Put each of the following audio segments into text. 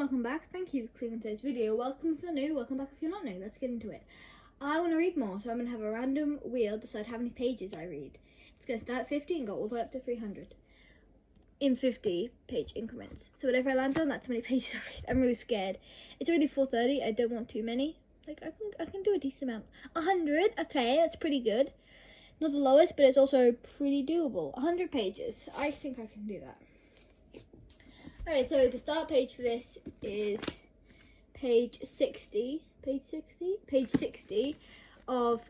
welcome back. Thank you for clicking to this video. Welcome if you're new, welcome back if you're not new. Let's get into it. I want to read more, so I'm going to have a random wheel decide how many pages I read. It's going to start at 50 and go all the way up to 300 in 50 page increments. So whatever I land on, that's how many pages I read. I'm really scared. It's already 4:30. I don't want too many. Like I can do a decent amount. 100. Okay, that's pretty good. Not the lowest, but it's also pretty doable. 100 pages. I think I can do that. Alright, so the start page for this is page 60 of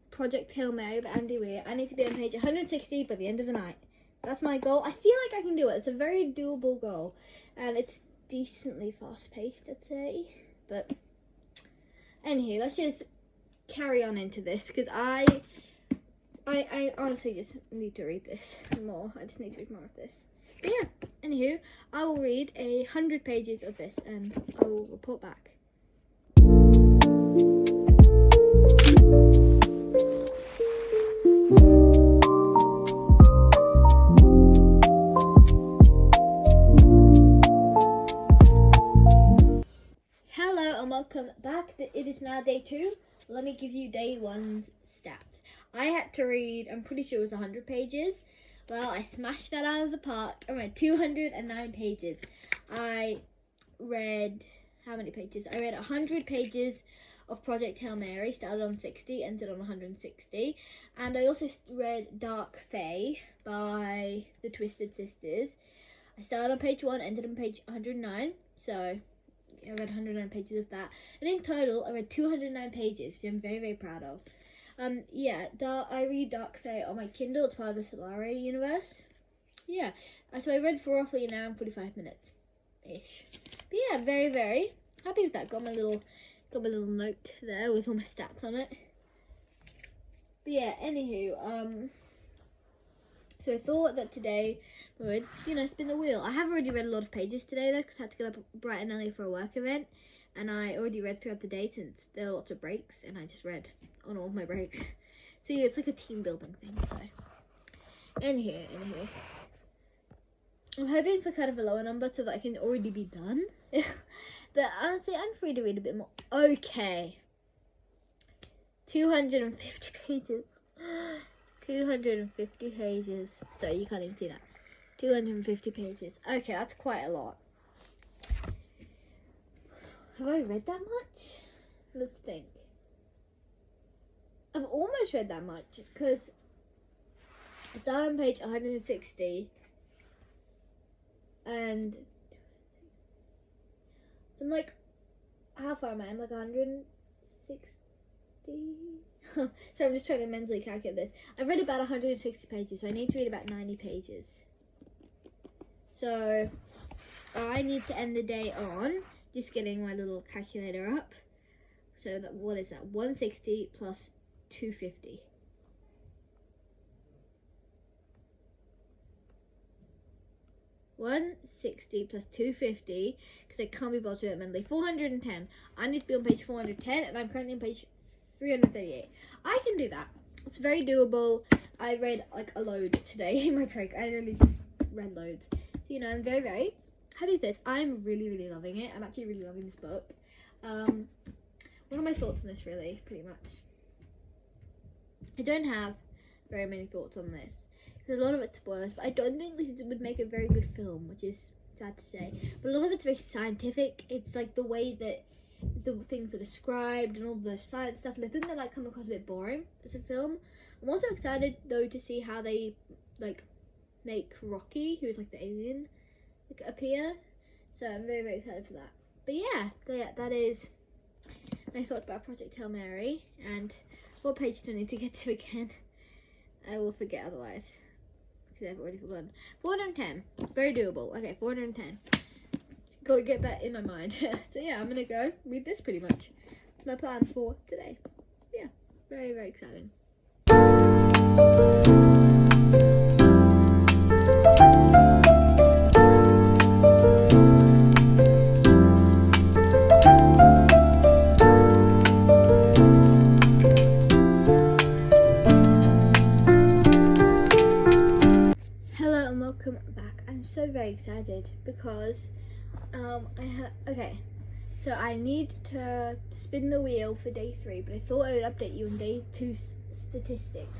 Project Hail Mary by Andy Weir. I need to be on page 160 by the end of the night. That's my goal. I feel like I can do it. It's a very doable goal, and it's decently fast-paced, I'd say. But anywho, let's just carry on into this, because I honestly just need to read this more. I just need to read more of this. But yeah, anywho, I will read 100 pages of this and I will report back. Hello and welcome back. It is now day 2. Let me give you day 1's stats. I had to read, I'm pretty sure it was 100 pages. Well, I smashed that out of the park. I read 209 pages. I read, how many pages? I read 100 pages of Project Hail Mary, started on 60, ended on 160. And I also read Dark Fae by the Twisted Sisters. I started on page 1, ended on page 109. So I read 109 pages of that. And in total, I read 209 pages, which I'm very, very proud of. I read Dark Fae on my Kindle. It's part of the Solare universe. Yeah, so I read for roughly an hour and 45 minutes-ish. But yeah, very, very happy with that. Got my little note there with all my stats on it. But yeah, anywho, so I thought that today we would, spin the wheel. I have already read a lot of pages today though, because I had to get up bright and early for a work event. And I already read throughout the day since there were lots of breaks, and I just read on all of my breaks. So yeah, it's like a team building thing, so. Anywho. I'm hoping for kind of a lower number so that I can already be done. But honestly, I'm free to read a bit more. Okay. 250 pages. 250 pages. Sorry, you can't even see that. 250 pages. Okay, that's quite a lot. Have I read that much? Let's think. I've almost read that much, because I started on page 160 and so I'm like, how far am I? I'm like 160. So I'm just trying to mentally calculate this. I've read about 160 pages, so I need to read about 90 pages. So I need to end the day on just getting my little calculator up. So that, what is that? 160 plus 250. $160 plus 250, because I can't be bothered with it mentally. 410. I need to be on page 410, and I'm currently on page 338. I can do that. It's very doable. I read like a load today in my break. I really just read loads. So I'm very, very happy with this. I'm really, really loving it. I'm actually really loving this book. What are my thoughts on this, really? Pretty much. I don't have very many thoughts on this, because a lot of it's spoilers, but I don't think this would make a very good film, which is sad to say. But a lot of it's very scientific. It's like the way that the things are described and all the science stuff, and I think that might come across a bit boring as a film. I'm also excited, though, to see how they, make Rocky, who's like the alien, appear. So I'm very, very excited for that. But yeah, that is my thoughts about Project Hail Mary. And what page do I need to get to again? I will forget otherwise, because I've already forgotten. 410, very doable. Okay, 410. Gotta get that in my mind. So yeah, I'm gonna go read this pretty much. That's my plan for today. Yeah, very, very exciting. Hello and welcome back. I'm so very excited because Okay. So I need to spin the wheel for day 3, but I thought I would update you on day 2 statistics.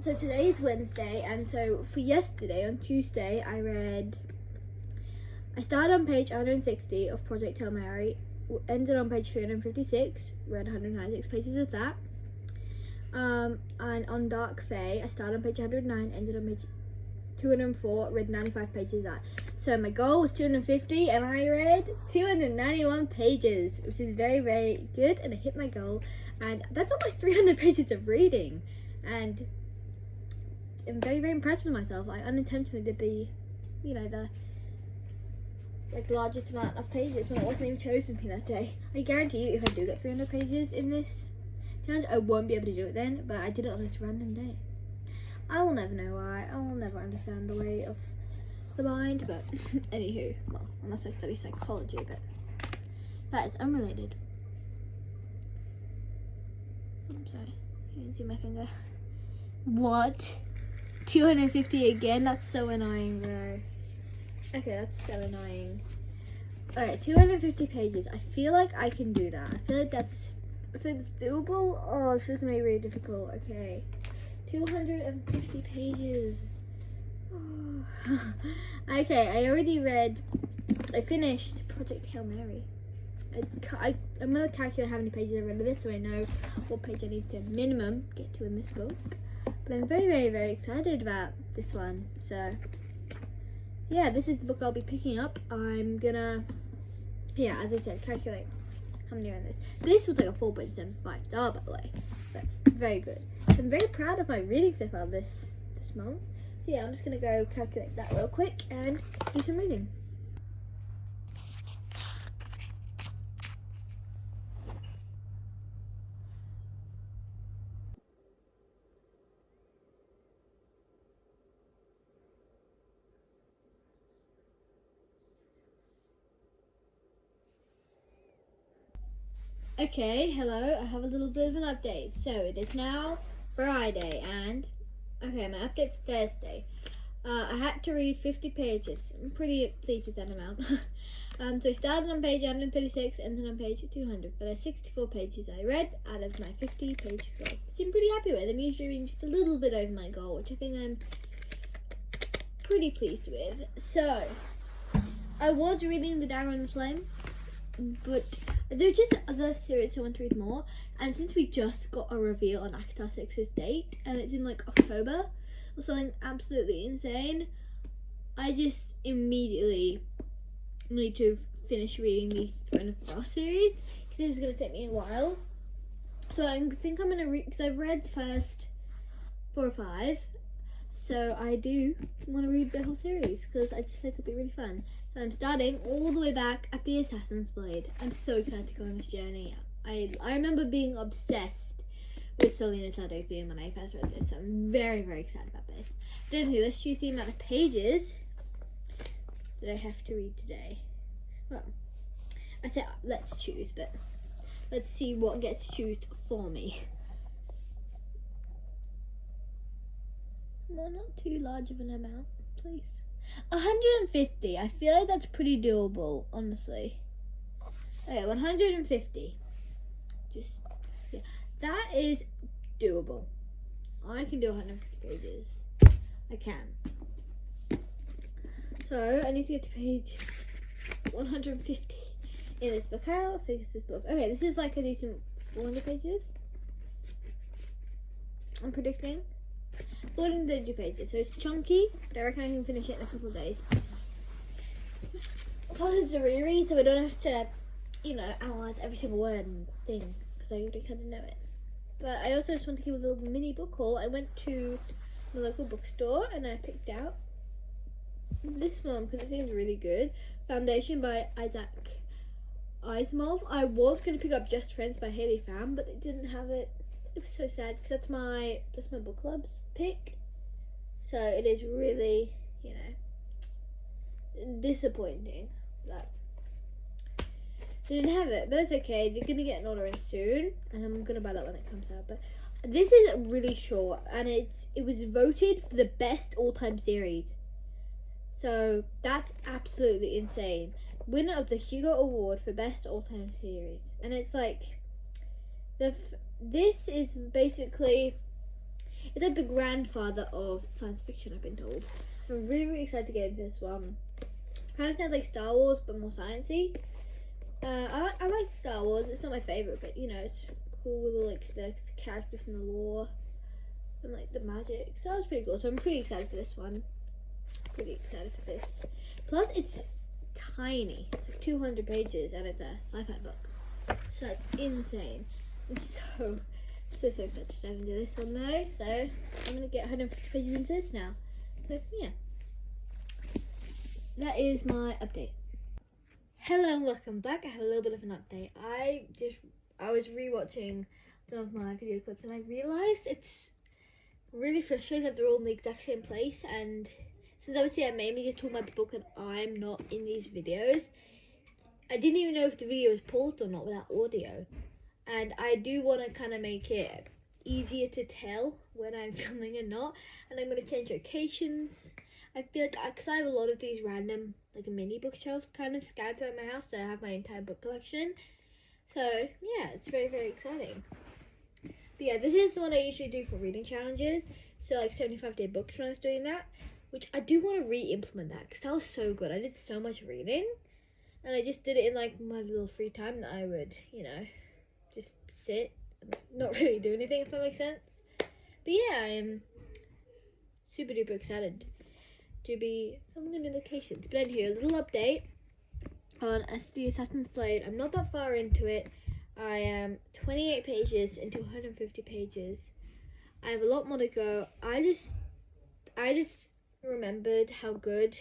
So today is Wednesday, and so for yesterday, on Tuesday, I started on page 160 of Project Hail Mary, ended on page 356, read 196 pages of that. And on Dark Fae, I started on page 109, ended on page 204, read 95 pages of that. So my goal was 250, and I read 291 pages, which is very, very good, and I hit my goal. And that's almost 300 pages of reading, and I'm very, very impressed with myself. I unintentionally did the, the largest amount of pages when it wasn't even chosen for me that day. I guarantee you, if I do get 300 pages in this challenge, I won't be able to do it then, but I did it on this random day. I will never know why. I will never understand the way of the mind, but anywho, well, unless I study psychology, but that is unrelated. I'm sorry, you can see my finger. What? 250 again? That's so annoying though. Okay, that's so annoying. Alright, 250 pages. I feel like I can do that. I feel like that's doable. Oh, this is gonna be really difficult. Okay. 250 pages. Oh. Okay, I finished Project Hail Mary. I'm gonna calculate how many pages I read of this so I know what page I need to minimum get to in this book. But I'm very, very, very excited about this one. So, yeah, this is the book I'll be picking up. I'm gonna, as I said, calculate how many are in this. This was like a 4.75 star, by the way, but very good. I'm very proud of my reading so far this month. So yeah, I'm just gonna go calculate that real quick and do some reading. Okay, hello, I have a little bit of an update. So it is now Friday and, okay, my update for Thursday. I had to read 50 pages. I'm pretty pleased with that amount. So I started on page 136 and then on page 200, but I 64 pages I read out of my 50 page goal, which I'm pretty happy with. I'm usually reading just a little bit over my goal, which I think I'm pretty pleased with. So, I was reading The Dagger and the Flame, but there are just other series I want to read more, and since we just got a reveal on ACOTAR 6's date, and it's in like October, or something absolutely insane, I just immediately need to finish reading the Throne of Brass series, because this is going to take me a while. So I think I'm going to read, because I've read the first 4 or 5, so I do want to read the whole series, because I just think it'll be really fun. So I'm starting all the way back at the Assassin's Blade. I'm so excited to go on this journey. I remember being obsessed with Selena Sardothia when I first read this, so I'm very, very excited about this. But anyway, let's choose the amount of pages that I have to read today. Well, I said let's choose, but let's see what gets chosen for me. Well, not too large of an amount, please. 150. I feel like that's pretty doable, honestly. Okay, 150. Just, yeah, that is doable. I can do 150 pages. I can. So, I need to get to page 150 in this book. How thick is this book? Okay, this is like a decent 400 pages. I'm predicting. 430 pages, so it's chunky, but I reckon I can finish it in a couple of days. Plus it's a reread, so I don't have to, analyse every single word and thing, because I already kind of know it. But I also just want to give a little mini book haul. I went to the local bookstore and I picked out this one, because it seems really good. Foundation by Isaac Asimov. I was going to pick up Just Friends by Haley Pham, but they didn't have it. It was so sad, because that's my book club's pick. So it is really, disappointing that they didn't have it. But that's okay. They're going to get an order in soon, and I'm going to buy that when it comes out. But this is really short, and it was voted for the best all-time series. So that's absolutely insane. Winner of the Hugo Award for Best Alternative Series. And it's like, this is basically, it's like the grandfather of science fiction, I've been told. So I'm really, really excited to get into this one. Kind of sounds like Star Wars, but more sciencey. I like Star Wars. It's not my favorite, but you know, it's cool with like the characters and the lore and like the magic. So that was pretty cool. So I'm pretty excited for this one. Pretty excited for this. Plus, it's tiny. It's like 200 pages, and it's a sci-fi book. So that's insane. I'm so excited to dive into this one though. So I'm gonna get 150 pages into this now. So yeah, that is my update. Hello and welcome back. I have a little bit of an update. I was rewatching some of my video clips and I realised it's really frustrating that they're all in the exact same place, and since obviously I mainly just talk about the book and I'm not in these videos, I didn't even know if the video was paused or not without audio. And I do want to kind of make it easier to tell when I'm filming and not, and I'm going to change locations. I feel like, because I have a lot of these random, like mini bookshelves kind of scattered throughout my house, so I have my entire book collection. So, yeah, it's very, very exciting. But yeah, this is the one I usually do for reading challenges, so like 75-day books when I was doing that, which I do want to re-implement that, because that was so good. I did so much reading, and I just did it in like my little free time that I would, you know, just sit and not really do anything, if that makes sense. But yeah, I am super duper excited to be filming in new locations. But anyway, a little update on the Assassin's Blade. I'm not that far into it. I am 28 pages into 150 pages. I have a lot more to go. I just remembered how good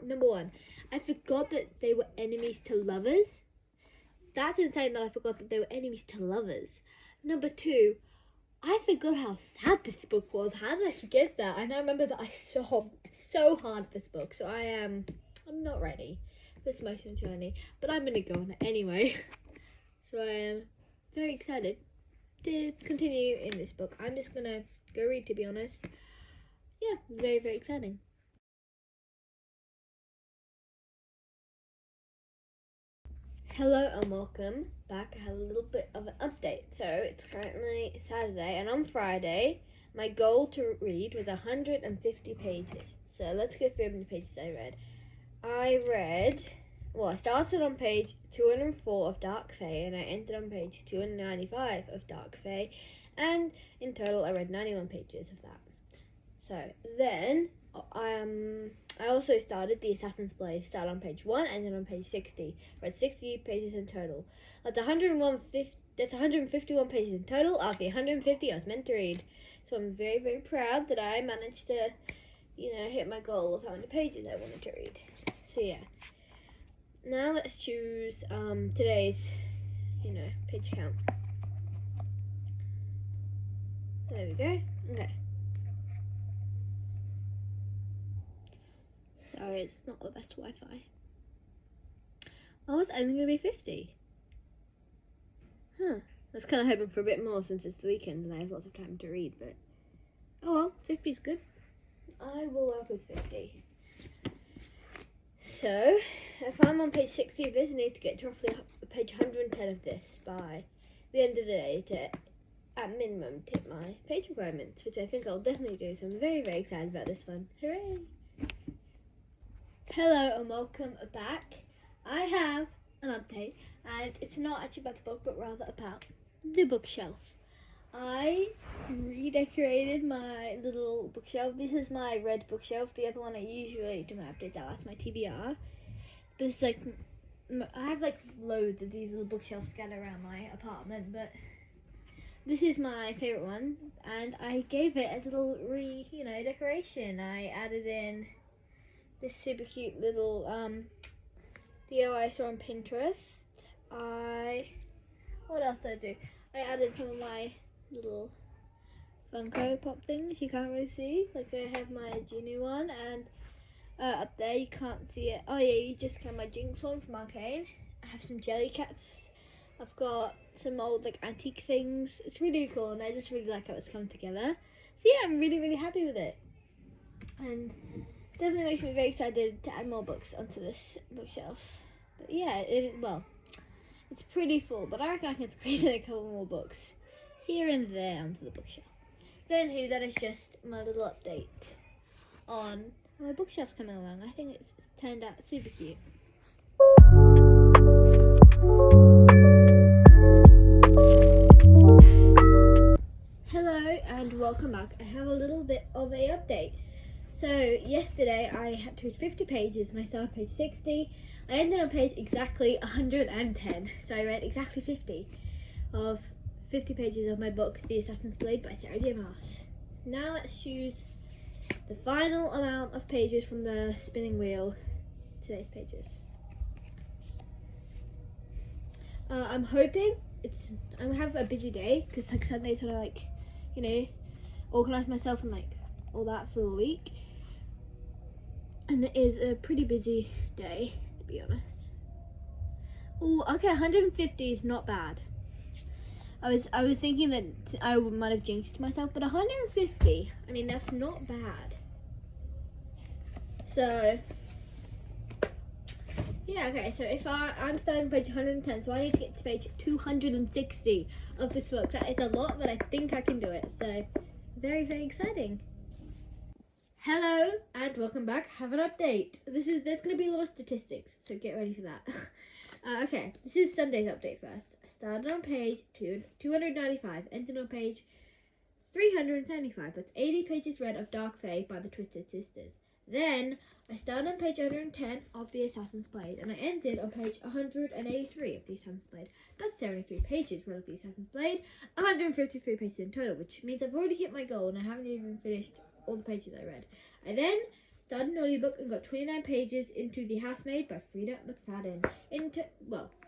number one, I forgot that they were enemies to lovers. That's insane that I forgot that they were enemies to lovers. Number two, I forgot how sad this book was. How did I forget that? And I remember that I sobbed so hard for this book. So I'm not ready for this emotional journey, but I'm gonna go on it anyway. So I am very excited to continue in this book. I'm just gonna go read, to be honest. Yeah, very, very exciting. Hello and welcome back. I have a little bit of an update. So it's currently Saturday, and on Friday my goal to read was 150 pages. So let's go through how many pages I read. I started on page 204 of Dark Fae and I ended on page 295 of Dark Fae, and in total I read 91 pages of that. So then I also started the Assassin's Blade. Started on page 1, ended on page 60. Read 60 pages in total. That's 151 pages in total. Out of the 150 I was meant to read. So I'm very, very proud that I managed to, you know, hit my goal of how many pages I wanted to read. So yeah. Now let's choose today's, you know, page count. There we go. Okay. Sorry, it's not the best Wi-Fi. I was only going to be 50. I was kind of hoping for a bit more since it's the weekend and I have lots of time to read, but oh well, 50 is good. I will work with 50. So, if I'm on page 60 of this, I need to get to roughly page 110 of this by the end of the day to, at minimum, hit my page requirements, which I think I'll definitely do, so I'm very, very excited about this one. Hooray! Hello and welcome back. I have an update, and it's not actually about the book, but rather about the bookshelf. I redecorated my little bookshelf. This is my red bookshelf. The other one I usually do my updates out. That's my TBR. This like, I have like loads of these little bookshelves scattered around my apartment, but this is my favorite one, and I gave it a little decoration. I added in this super cute little DIY I saw on Pinterest. What else did I do? I added some of my little Funko Pop things you can't really see. Like I have my Genie one, and up there you can't see it. Oh yeah, you just can my Jinx one from Arcane. I have some Jellycats. I've got some old like antique things. It's really cool, and I just really like how it's come together. So yeah, I'm really, really happy with it. And definitely makes me very excited to add more books onto this bookshelf. But yeah, it's pretty full, but I reckon I can squeeze in a couple more books here and there onto the bookshelf. But anywho, that is just my little update on my bookshelf's coming along. I think it's turned out super cute. Hello and welcome back. I have a little bit of a update. So yesterday I had to read 50 pages and I started on page 60. I ended on page exactly 110. So I read exactly 50 pages of my book, The Assassin's Blade by Sarah J. Maas. Now let's choose the final amount of pages from the spinning wheel. Today's pages. I'm hoping I have a busy day because like Sundays when I organize myself and like all that for the week. And it is a pretty busy day, to be honest. Oh, okay, 150 is not bad. I was thinking that I might have jinxed myself, but 150, I mean, that's not bad. So, yeah, okay, so if I'm starting page 110, so I need to get to page 260 of this book. That is a lot, but I think I can do it. So, very, very exciting. Hello and welcome back. Have an update. There's going to be a lot of statistics, so get ready for that. Okay, this is Sunday's update first. I started on page 295, ended on page 375. That's 80 pages read of Dark Fae by the Twisted Sisters. Then I started on page 110 of The Assassin's Blade, and I ended on page 183 of The Assassin's Blade. That's 73 pages read of The Assassin's Blade, 153 pages in total, which means I've already hit my goal and I haven't even finished all the pages I read. I then started an audiobook and got 29 pages into The Housemaid by Frida McFadden.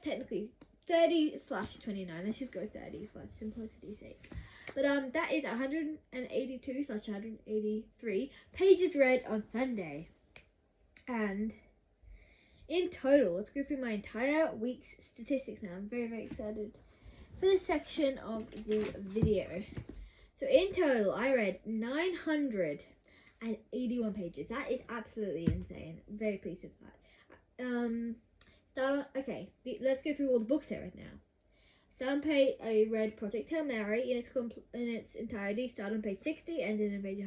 Technically 30/29. Let's just go 30 for simplicity's sake. But that is 182/183 pages read on Sunday. And in total, let's go through my entire week's statistics now. I'm very, very excited for this section of the video. So in total, I read 981 pages. That is absolutely insane. I'm very pleased with that. Let's go through all the books I read now. I read Project Hail Mary in its entirety. Started on page 60, ended on page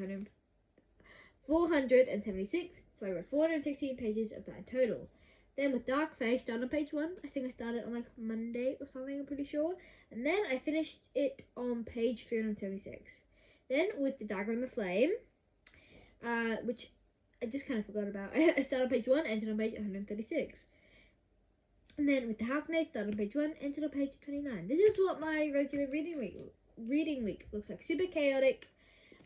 476. So I read 416 pages of that in total. Then with Dark Fae, started on page 1. I think I started on like Monday or something, I'm pretty sure. And then I finished it on page 376. Then with The Dagger and the Flame, which I just kind of forgot about. I started on page 1, ended on page 136. And then with The Housemaid, started on page 1, ended on page 29. This is what my regular reading week looks like. Super chaotic,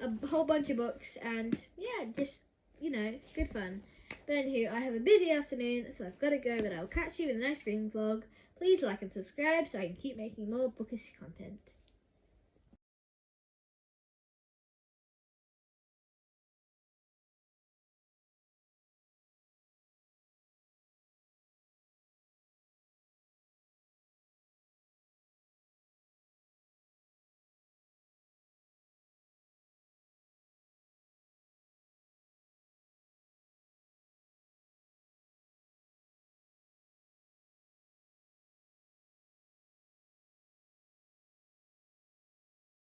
a whole bunch of books, and yeah, just, good fun. But anywho, I have a busy afternoon, so I've got to go, but I'll catch you in the next reading vlog. Please like and subscribe so I can keep making more bookish content.